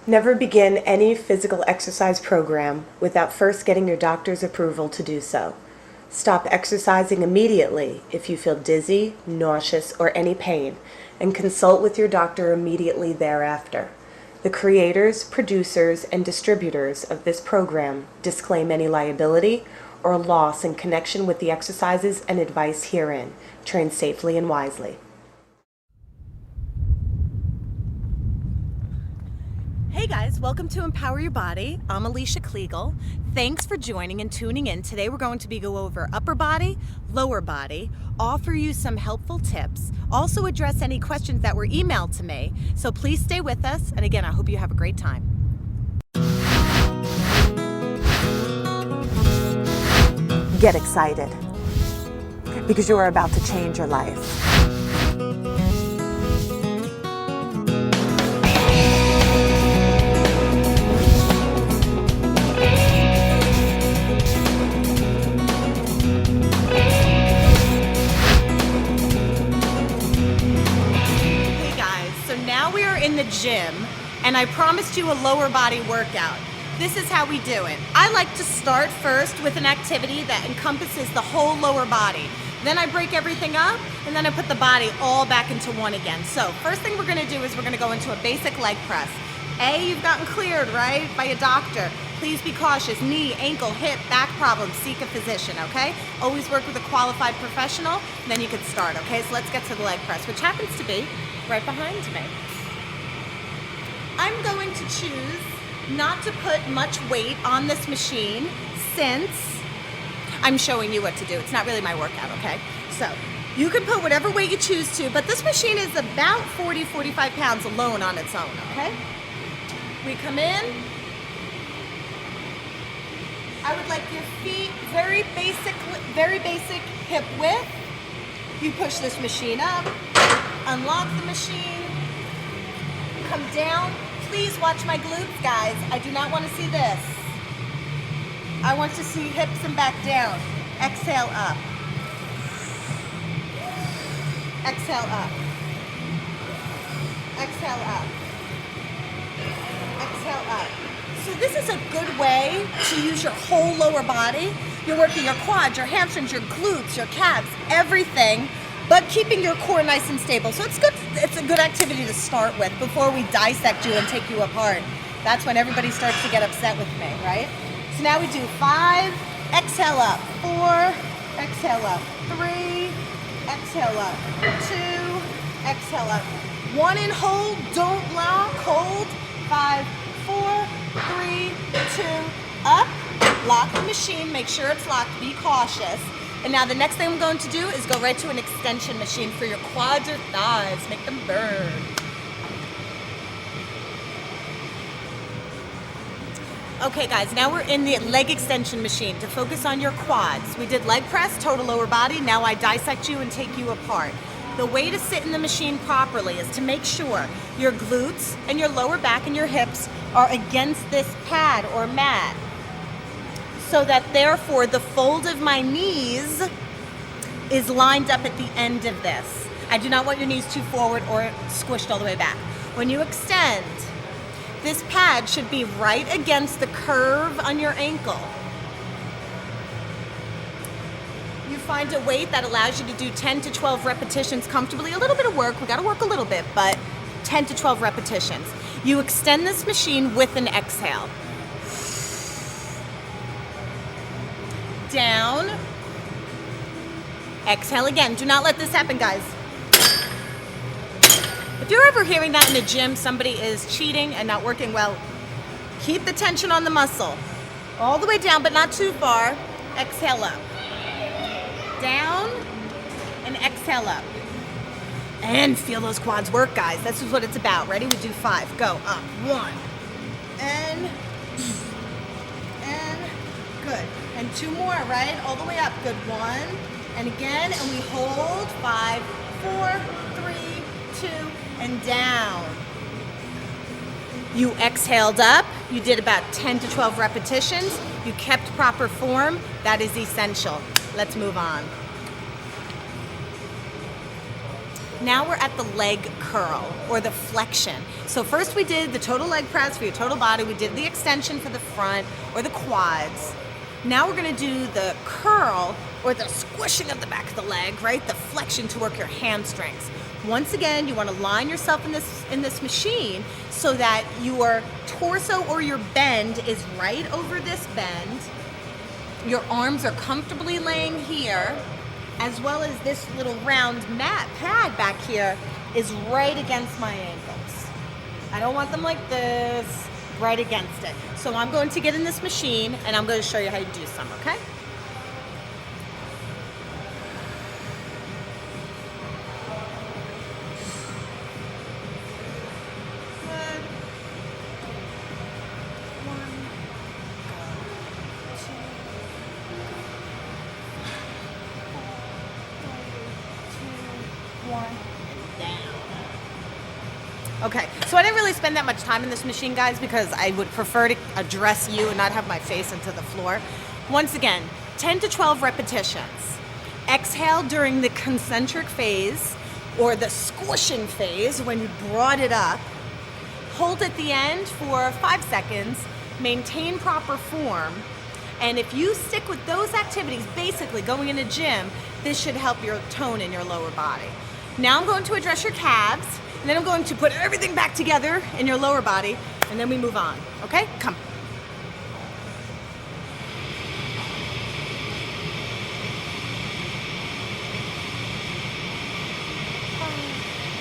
Never begin any physical exercise program without first getting your doctor's approval to do so. Stop exercising immediately if you feel dizzy, nauseous, or any pain, and consult with your doctor immediately thereafter. The creators, producers, and distributors of this program disclaim any liability or loss in connection with the exercises and advice herein. Train safely and wisely. Hey guys, welcome to Empower Your Body. I'm Alycia Kluegl. Thanks for joining and tuning in. Today we're going to go over upper body, lower body, offer you some helpful tips, also address any questions that were emailed to me. So please stay with us, and again, I hope you have a great time. Get excited because you are about to change your life. In the gym, and I promised you a lower body workout. This is how we do it. I like to start first with an activity that encompasses the whole lower body. Then I break everything up, and then I put the body all back into one again. So first thing we're gonna do is we're gonna go into a basic leg press. You've gotten cleared, right, by a doctor. Please be cautious. Knee, ankle, hip, back problems, seek a physician, okay? Always work with a qualified professional, and then you can start, okay? So let's get to the leg press, which happens to be right behind me. I'm going to choose not to put much weight on this machine since I'm showing you what to do. It's not really my workout, okay? So you can put whatever weight you choose to, but this machine is about 40, 45 pounds alone on its own, okay? We come in. I would like your feet very basic hip width. You push this machine up, unlock the machine, come down. Please watch my glutes, guys. I do not want to see this. I want to see hips and back down. Exhale up. Exhale up. Exhale up. Exhale up. So this is a good way to use your whole lower body. You're working your quads, your hamstrings, your glutes, your calves, everything, but keeping your core nice and stable. So it's good. It's a good activity to start with before we dissect you and take you apart. That's when everybody starts to get upset with me, right? So now we do 5, exhale up, 4, exhale up, 3, exhale up, 2, exhale up. 1 and hold, don't lock, hold, 5, 4, 3, 2, up. Lock the machine, make sure it's locked, be cautious. And now the next thing I'm going to do is go right to an extension machine for your quads or thighs. Make them burn. Okay guys, now we're in the leg extension machine to focus on your quads. We did leg press, total lower body. Now I dissect you and take you apart. The way to sit in the machine properly is to make sure your glutes and your lower back and your hips are against this pad or mat, so that therefore the fold of my knees is lined up at the end of this. I do not want your knees too forward or squished all the way back. When you extend, this pad should be right against the curve on your ankle. You find a weight that allows you to do 10 to 12 repetitions comfortably. A little bit of work, we gotta work a little bit, but 10 to 12 repetitions. You extend this machine with an exhale. Down, exhale again. Do not let this happen, guys. If you're ever hearing that in the gym, somebody is cheating and not working well, keep the tension on the muscle. All the way down, but not too far. Exhale up. Down, and exhale up. And feel those quads work, guys. This is what it's about. Ready? We do 5. Go up. 1. And good. And 2 more, right? All the way up. Good. 1. And again. And we hold. 5, 4, 3, 2, and down. You exhaled up. You did about 10 to 12 repetitions. You kept proper form. That is essential. Let's move on. Now we're at the leg curl or the flexion. So first we did the total leg press for your total body. We did the extension for the front or the quads. Now we're gonna do the curl or the squishing of the back of the leg, right? The flexion to work your hamstrings. Once again, you wanna line yourself in this machine so that your torso or your bend is right over this bend. Your arms are comfortably laying here, as well as this little round mat pad back here is right against my ankles. I don't want them like this, right against it. So I'm going to get in this machine and I'm going to show you how to do some, okay? Good. One, go, two, one, and down. Okay, so I didn't really spend that much time in this machine, guys, because I would prefer to address you and not have my face into the floor. Once again, 10 to 12 repetitions. Exhale during the concentric phase or the squishing phase when you brought it up. Hold at the end for 5 seconds, maintain proper form, and if you stick with those activities, basically going in a gym, this should help your tone in your lower body. Now I'm going to address your calves, and then I'm going to put everything back together in your lower body, and then we move on, okay? Come.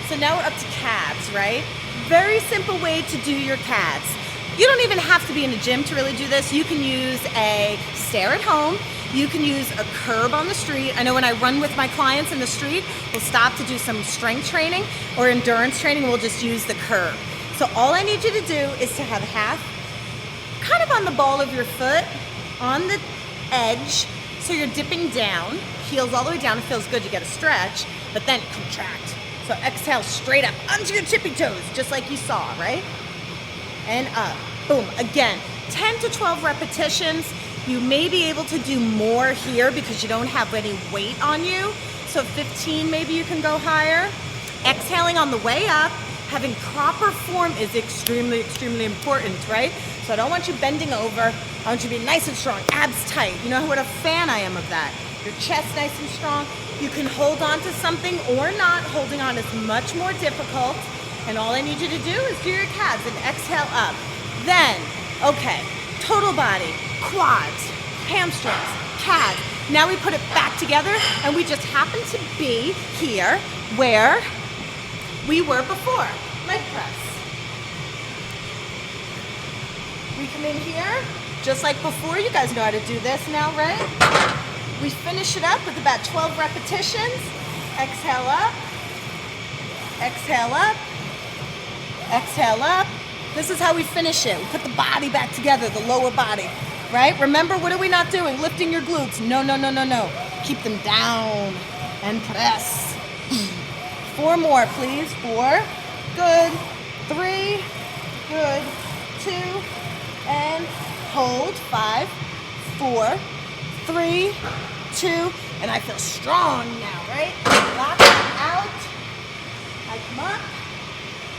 So now we're up to calves, right? Very simple way to do your calves. You don't even have to be in a gym to really do this. You can use a stair at home. You can use a curb on the street. I know when I run with my clients in the street, we'll stop to do some strength training or endurance training. We'll just use the curb. So all I need you to do is to have half kind of on the ball of your foot, on the edge, so you're dipping down, heels all the way down. It feels good, you get a stretch, but then contract. So exhale straight up onto your tippy toes, just like you saw, right? And up, boom, again, 10 to 12 repetitions. You may be able to do more here because you don't have any weight on you. So 15, maybe you can go higher. Exhaling on the way up, having proper form is extremely, extremely important, right? So I don't want you bending over. I want you to be nice and strong, abs tight. You know what a fan I am of that. Your chest nice and strong. You can hold on to something or not. Holding on is much more difficult. And all I need you to do is do your calves and exhale up. Then, okay, total body, quads, hamstrings, calves. Now we put it back together and we just happen to be here where we were before, leg press. We come in here, just like before. You guys know how to do this now, right? We finish it up with about 12 repetitions. Exhale up, exhale up, exhale up. This is how we finish it. We put the body back together, the lower body, right? Remember, what are we not doing? Lifting your glutes. No, no, no, no, no. Keep them down and press. 4 more, please. 4, good. 3, good. 2, and hold. 5, 4, 3, 2, and I feel strong now, right? Lock out. I come up.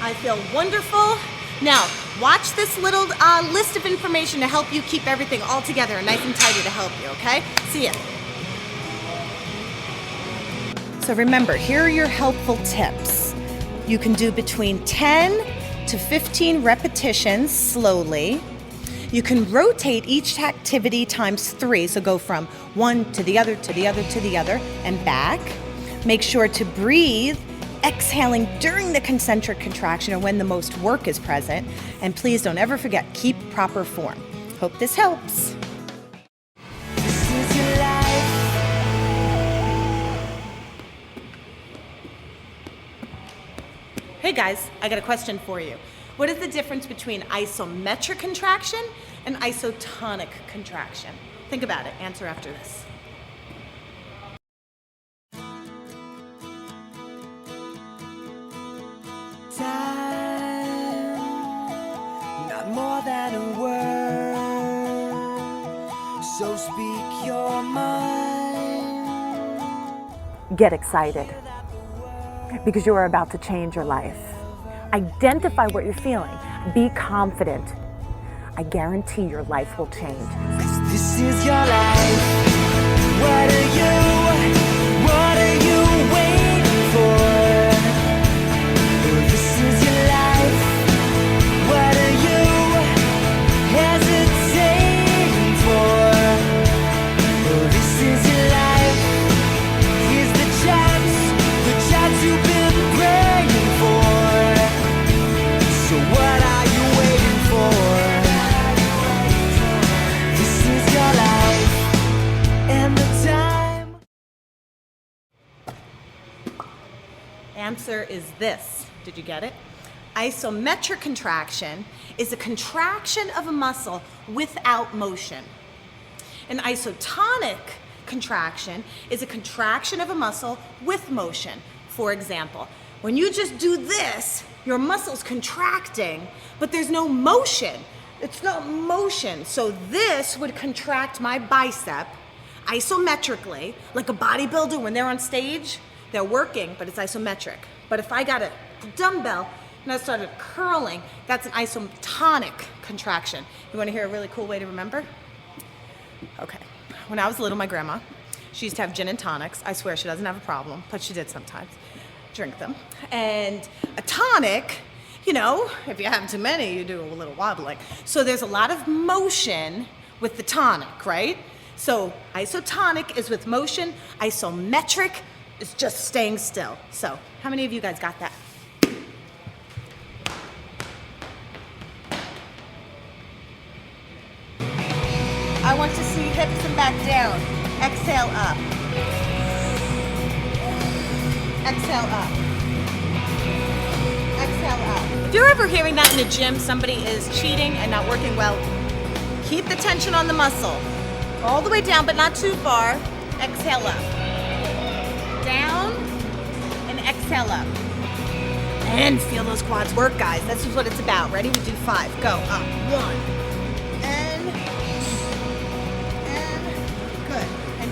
I feel wonderful. Now, watch this little list of information to help you keep everything all together and nice and tidy to help you, okay? See ya. So remember, here are your helpful tips. You can do between 10 to 15 repetitions slowly. You can rotate each activity times 3, so go from one to the other, to the other, to the other, and back. Make sure to breathe, exhaling during the concentric contraction or when the most work is present. And please don't ever forget, keep proper form. Hope this helps. This is your life. Hey guys, I got a question for you. What is the difference between isometric contraction and isotonic contraction? Think about it. Answer after this. Time, not more than a word, so speak your mind. Get excited. because you are about to change your life. Identify what you're feeling. Be confident. I guarantee your life will change. This is your life. What are you waiting for? This is your life. What are you hesitating for? This is your life. Here's the chance you've been praying for. So what are you waiting for? This is your life and the time. Answer is this. Did you get it? Isometric contraction is a contraction of a muscle without motion. An isotonic contraction is a contraction of a muscle with motion. For example, when you just do this, your muscle's contracting, but there's no motion. It's not motion. So this would contract my bicep isometrically, like a bodybuilder when they're on stage, they're working, but it's isometric. But if I got a dumbbell and I started curling, that's an isotonic contraction. You want to hear a really cool way to remember? Okay. When I was little, my grandma, she used to have gin and tonics. I swear she doesn't have a problem, but she did sometimes drink them. And a tonic, you know, if you have too many, you do a little wobbling. So there's a lot of motion with the tonic, right? So isotonic is with motion, isometric is just staying still. So how many of you guys got that? I want to see hips and back down. Exhale up. Exhale up. Exhale up. If you're ever hearing that in the gym, somebody is cheating and not working well, keep the tension on the muscle. All the way down, but not too far. Exhale up. Down and exhale up. And feel those quads work, guys. This is what it's about. Ready? We do 5. Go. Up. 1. And good. And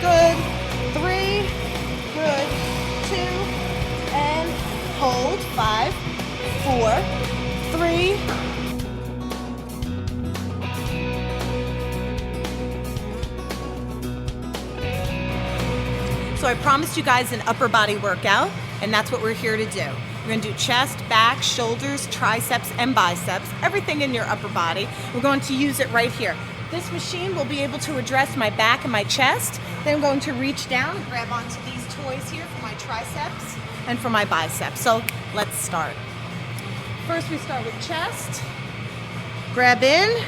good. 3. Good. 2. And hold. 5, 4, 3. So I promised you guys an upper body workout, and that's what we're here to do. We're gonna do chest, back, shoulders, triceps, and biceps, everything in your upper body. We're going to use it right here. This machine will be able to address my back and my chest. Then I'm going to reach down and grab onto these toys here for my triceps and for my biceps. So let's start. First we start with chest. Grab in.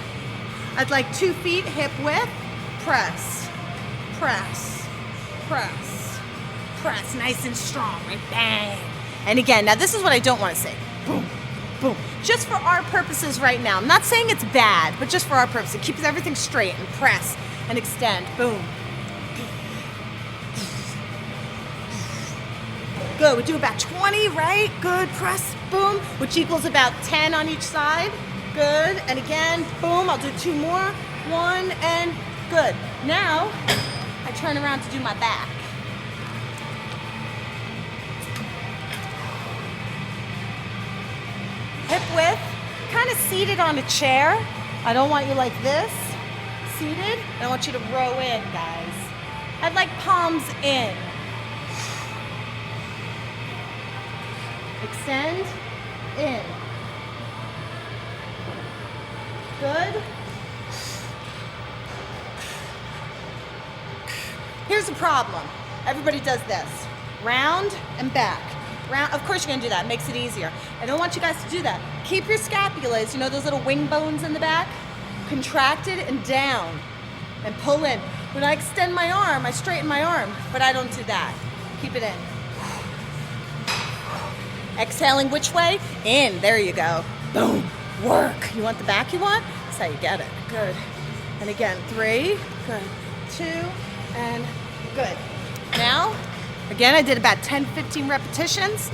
I'd like 2 feet hip width. Press, press, press, press. Nice and strong, right? Bang. And again, now this is what I don't want to say. Boom, boom. Just for our purposes right now. I'm not saying it's bad, but just for our purposes. It keeps everything straight and press and extend. Boom. Good. We do about 20, right? Good. Press, boom, which equals about 10 on each side. Good. And again, boom. I'll do 2 more. 1 and good. Now, I turn around to do my back. Hip width, kind of seated on a chair. I don't want you like this, seated. I want you to row in, guys. I'd like palms in. Extend, in. Good. Here's the problem. Everybody does this. Round and back. Round, of course you're gonna do that, it makes it easier. I don't want you guys to do that. Keep your scapulas, you know those little wing bones in the back? Contracted and down. And pull in. When I extend my arm, I straighten my arm, but I don't do that. Keep it in. Exhaling which way? In, there you go. Boom, work. You want the back you want? That's how you get it. Good. And again, 3, good. 2, and good. Now, again, I did about 10, 15 repetitions.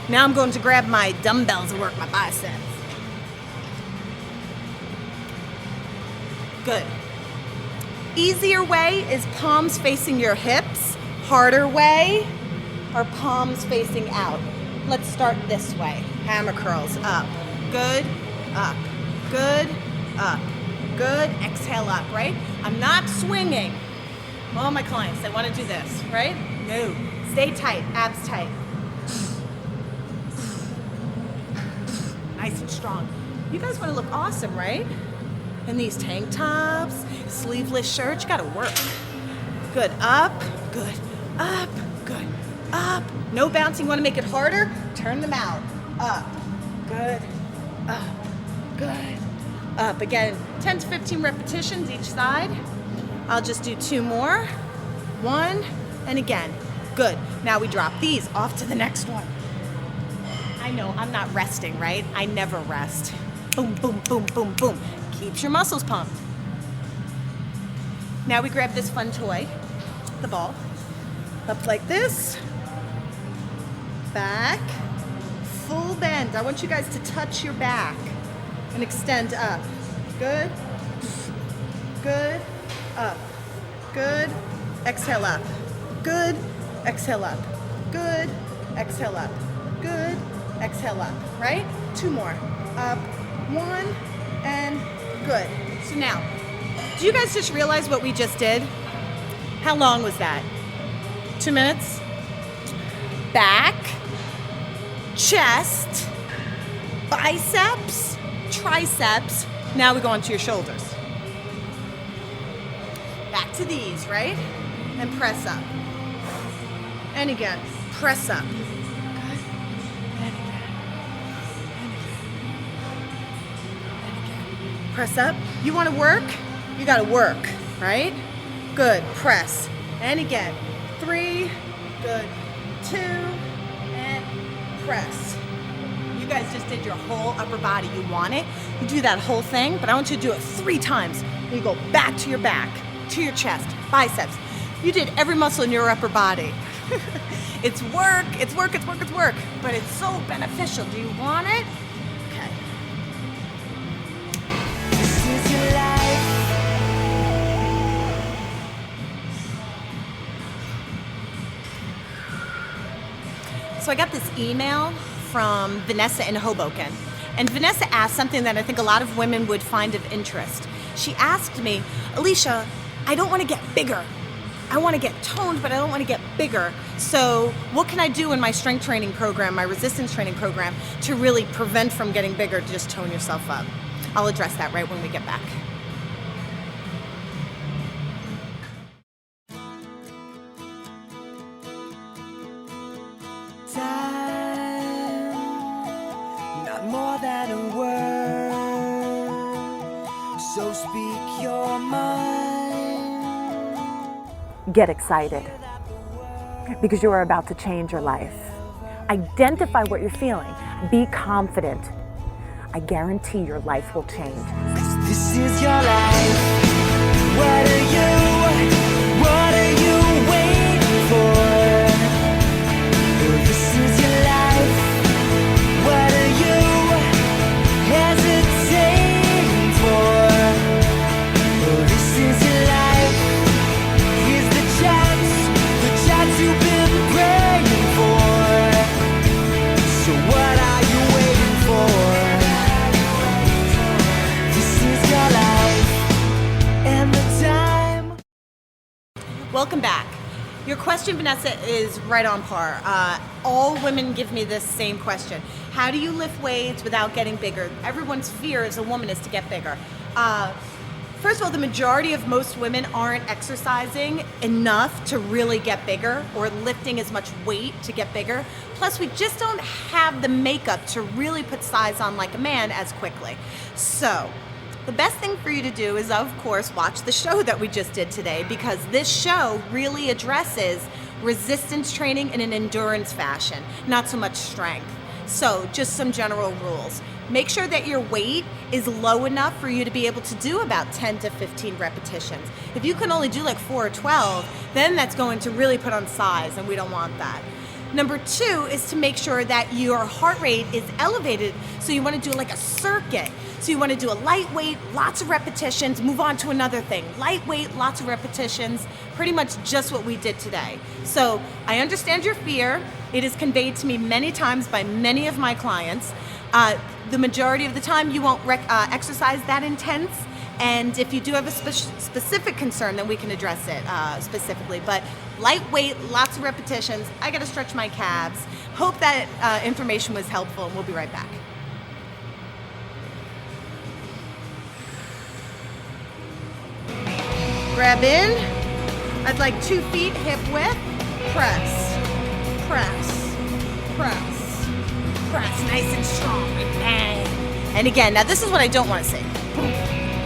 Now I'm going to grab my dumbbells and work my biceps. Good. Easier way is palms facing your hips. Harder way are palms facing out. Let's start this way. Hammer curls, up, good, up, good, up, good, exhale up, right? I'm not swinging. All my clients, they want to do this, right? No, stay tight, abs tight. Nice and strong. You guys want to look awesome, right? In these tank tops, sleeveless shirts, you gotta work. Good, up, good, up, good, up. No bouncing, wanna make it harder? Turn them out. Up, good, up, good, up. Again, 10 to 15 repetitions each side. I'll just do 2 more. 1, and again, good. Now we drop these off to the next one. I know, I'm not resting, right? I never rest. Boom, boom, boom, boom, boom. Keeps your muscles pumped. Now we grab this fun toy, the ball, up like this, back, full bend. I want you guys to touch your back and extend up. Good, good, up, good, exhale up, good, exhale up, good, exhale up, good, exhale up, right? 2 more, up, 1, and good. So now, do you guys just realize what we just did? How long was that? 2 minutes? Back, chest, biceps, triceps. Now we go onto your shoulders. Back to these, right? And press up. And again, press up. Good. And again. Press up. You want to work? You got to work, right? Good. Press. And again. 3. Good. 2. And press. You guys just did your whole upper body. You want it? You do that whole thing, but I want you to do it 3 times. You go back to your back, to your chest, biceps. You did every muscle in your upper body. It's work, it's work, it's work, it's work, but it's so beneficial. Do you want it? Okay. This is your life. So I got this email from Vanessa in Hoboken. And Vanessa asked something that I think a lot of women would find of interest. She asked me, Alycia, I don't want to get bigger. I want to get toned, but I don't want to get bigger. So what can I do in my strength training program, my resistance training program, to really prevent from getting bigger, to just tone yourself up? I'll address that right when we get back. Time, not more than a word. So speak your mind. Get excited because you are about to change your life. Identify what you're feeling. Be confident. I guarantee your life will change. 'Cause this is your life. What are you waiting for? This is your life. What are you hesitating for? This is your life. Here's the chance you've been praying for. So what are you waiting for? This is your life and the time. Welcome back. Your question, Vanessa, is right on par. All women give me this same question. How do you lift weights without getting bigger? Everyone's fear as a woman is to get bigger. First of all, the majority of most women aren't exercising enough to really get bigger or lifting as much weight to get bigger. Plus, we just don't have the makeup to really put size on like a man as quickly. So, the best thing for you to do is, of course, watch the show that we just did today, because this show really addresses resistance training in an endurance fashion, not so much strength. So, just some general rules. Make sure that your weight is low enough for you to be able to do about 10 to 15 repetitions. If you can only do like 4 or 12, then that's going to really put on size, and we don't want that. Number 2 is to make sure that your heart rate is elevated, so you want to do like a circuit. So you want to do a lightweight, lots of repetitions, move on to another thing. Lightweight, lots of repetitions, pretty much just what we did today. So I understand your fear. It is conveyed to me many times by many of my clients. The majority of the time you won't exercise that intense, and if you do have a specific concern, then we can address it specifically. But lightweight, lots of repetitions. I gotta stretch my calves. Hope that information was helpful, and we'll be right back. Grab in. I'd like 2 feet hip width. Press, press, press, press. Nice and strong. Bang. And again, now this is what I don't want to say. Boom,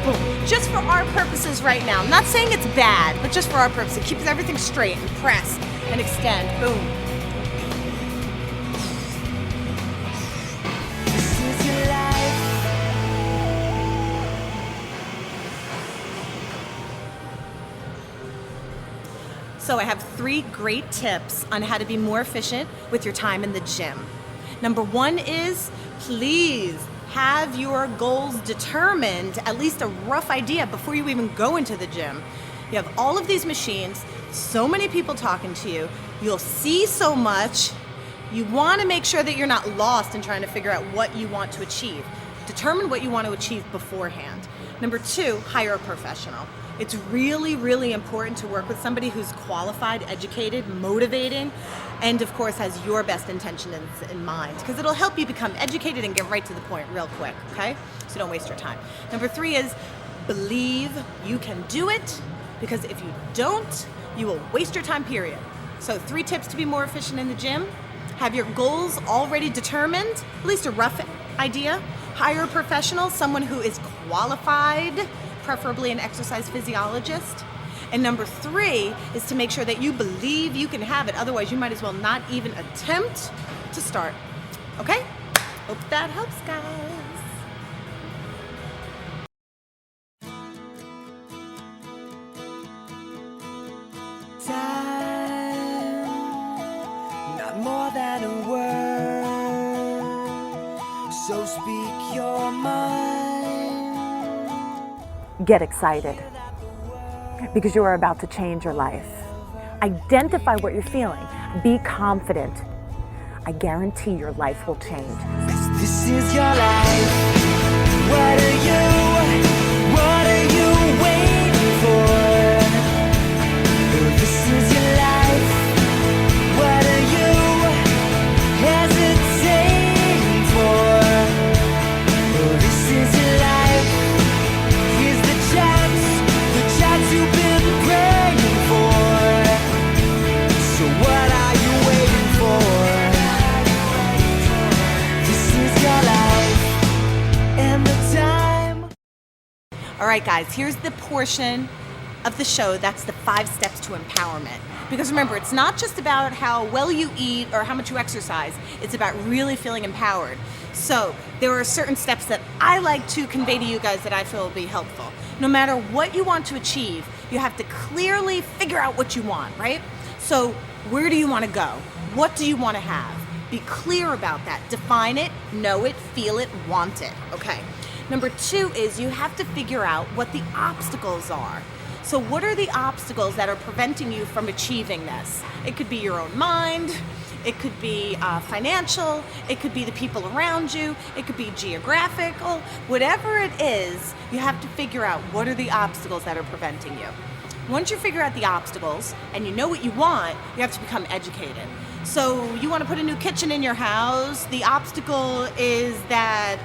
boom. Just for our purposes right now. I'm not saying it's bad, but just for our purposes. It keeps everything straight and press and extend. Boom. This is your life. So I have 3 great tips on how to be more efficient with your time in the gym. Number 1 is, please have your goals determined, at least a rough idea before you even go into the gym. You have all of these machines, so many people talking to you, you'll see so much. You want to make sure that you're not lost in trying to figure out what you want to achieve. Determine what you want to achieve beforehand. Number 2, hire a professional. It's really, really important to work with somebody who's qualified, educated, motivating, and of course has your best intentions in mind, because it'll help you become educated and get right to the point real quick, okay? So don't waste your time. Number 3 is believe you can do it, because if you don't, you will waste your time, period. So 3 tips to be more efficient in the gym. Have your goals already determined, at least a rough idea. Hire a professional, someone who is qualified, preferably an exercise physiologist. And number 3 is to make sure that you believe you can have it. Otherwise, you might as well not even attempt to start. Okay? Hope that helps, guys. Time, not more than a word. So speak your mind. Get excited, because you are about to change your life. Identify what you're feeling. Be confident. I guarantee your life will change. This is your life. What are you waiting for? This is your life. What are you hesitating for? This is your life. Here's the chance you've been praying for. So what are you waiting for? This is your life and the time. All right, guys, here's the portion of the show that's the 5 steps to empowerment. Because remember, it's not just about how well you eat or how much you exercise, it's about really feeling empowered. So there are certain steps that I like to convey to you guys that I feel will be helpful. No matter what you want to achieve, you have to clearly figure out what you want, right? So where do you want to go? What do you want to have? Be clear about that. Define it, know it, feel it, want it, okay? Number 2 is you have to figure out what the obstacles are. So what are the obstacles that are preventing you from achieving this? It could be your own mind, it could be financial, it could be the people around you, it could be geographical, whatever it is, you have to figure out what are the obstacles that are preventing you. Once you figure out the obstacles and you know what you want, you have to become educated. So you want to put a new kitchen in your house. The obstacle is that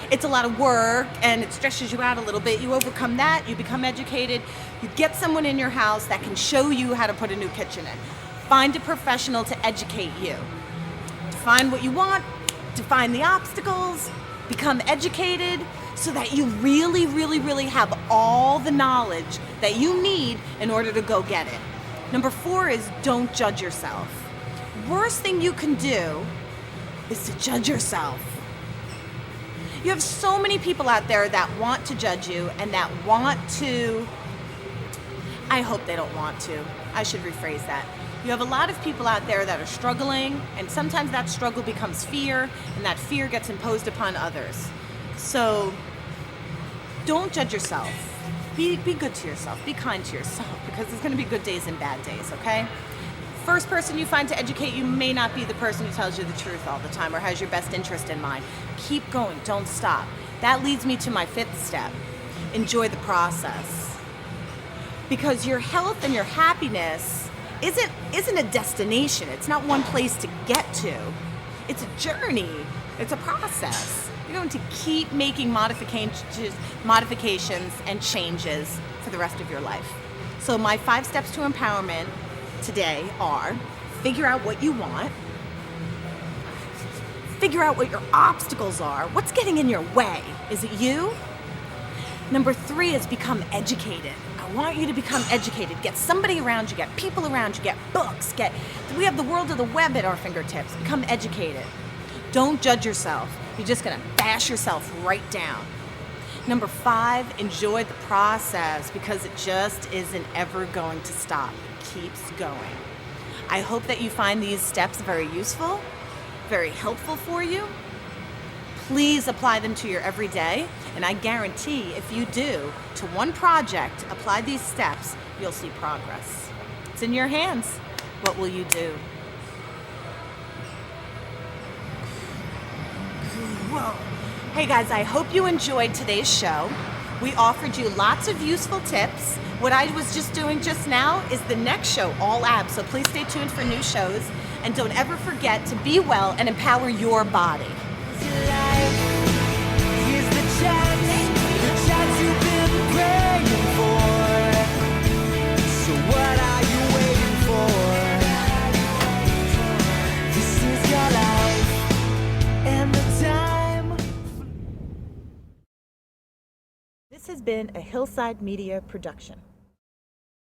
it's a lot of work and it stresses you out a little bit. You overcome that, you become educated, you get someone in your house that can show you how to put a new kitchen in. Find a professional to educate you. Define what you want, define the obstacles, become educated so that you really, really, really have all the knowledge that you need in order to go get it. Number 4 is don't judge yourself. Worst thing you can do is to judge yourself. You have so many people out there that want to judge you and that want to, I hope they don't want to. I should rephrase that. You have a lot of people out there that are struggling, and sometimes that struggle becomes fear, and that fear gets imposed upon others. So don't judge yourself. Be good to yourself. Be kind to yourself, because there's going to be good days and bad days, okay? First person you find to educate you may not be the person who tells you the truth all the time or has your best interest in mind. Keep going. Don't stop. That leads me to my 5th step. Enjoy the process. Because your health and your happiness isn't a destination. It's not one place to get to. It's a journey. It's a process. You're going to keep making modifications and changes for the rest of your life. So my 5 steps to empowerment today are: figure out what you want, figure out what your obstacles are. What's getting in your way? Is it you? Number 3 is become educated. I want you to become educated. Get somebody around you, get people around you, get books, we have the world of the web at our fingertips. Become educated. Don't judge yourself. You're just gonna bash yourself right down. Number 5, enjoy the process, because it just isn't ever going to stop. It keeps going. I hope that you find these steps very useful, very helpful for you. Please apply them to your everyday, and I guarantee if you do, to one project, apply these steps, you'll see progress. It's in your hands. What will you do? Whoa. Hey guys, I hope you enjoyed today's show. We offered you lots of useful tips. What I was just doing just now is the next show, all abs, so please stay tuned for new shows, and don't ever forget to be well and empower your body. Here's the chance you've been praying for. So what are you waiting for? This is your life and the time. This has been a Hillside Media production.